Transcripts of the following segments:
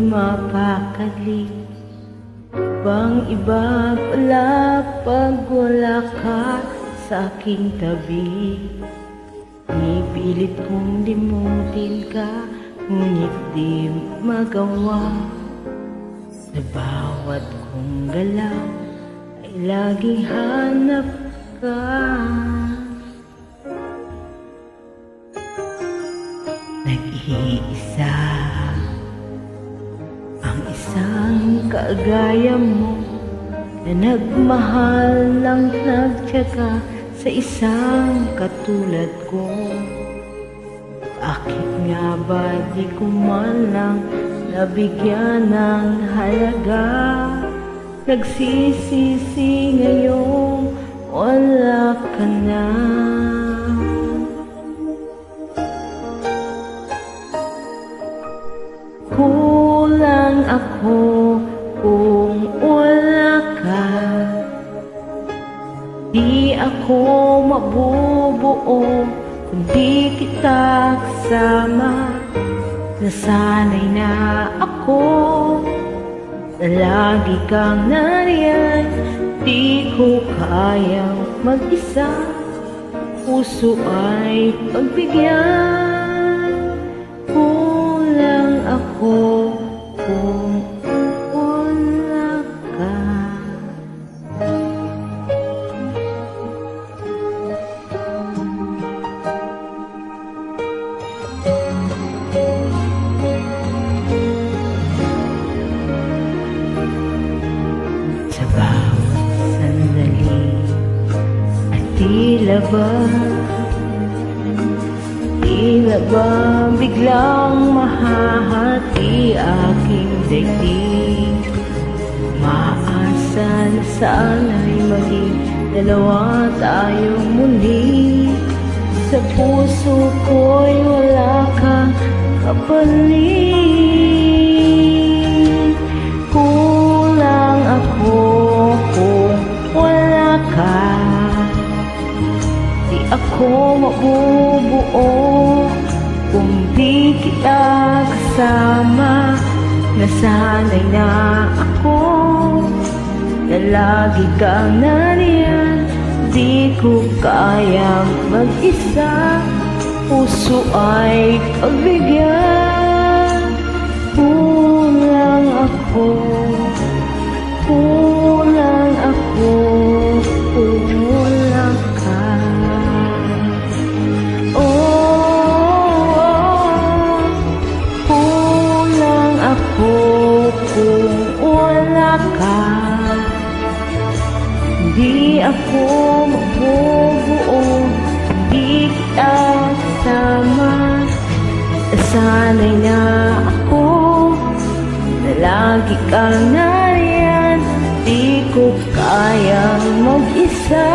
mapakali. Bang iba pala pag wala ka sa aking tabi. Pinipilit kong limutin ka, ngunit di magawa. Sa bawat kong galaw ay laging hanap ka. Nag-iisa ang isang kagaya mo, na nagmahal ng nagtiyaga sa isang katulad ko. Bakit nga ba di ko man lang nabigyan ng halaga? Nagsisisi ngayong wala ka na. Kulang ako kung wala ka. Di ako mabubuo kung di kita kasama. Nasanay na ako na lagi kang nariyan. Di ko kayang mag-isa, puso ay pagbigyan. Kulang ako kung wala ka. Sa bawat sandali at tila ba biglang mahahati aking daigdig. Maasa na sana'y maging dalawa tayong muli. Sa puso ko'y wala kang kapalit. Kulang ako kung wala ka. Di ako mabubuo kung di kita kasama. Nasanay na ako na lagi kang nariyan. Di ko kayang mag-isa, puso ay pagbigyan. Kulang ako, kulang ako kung wala ka. Kulang ako kung wala ka. Di ako mabubuo, di kita kasama. Nasanay na ako na lagi kang nariyan. Di ko kayang mag-isa,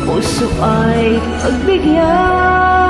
puso ay pagbigyan.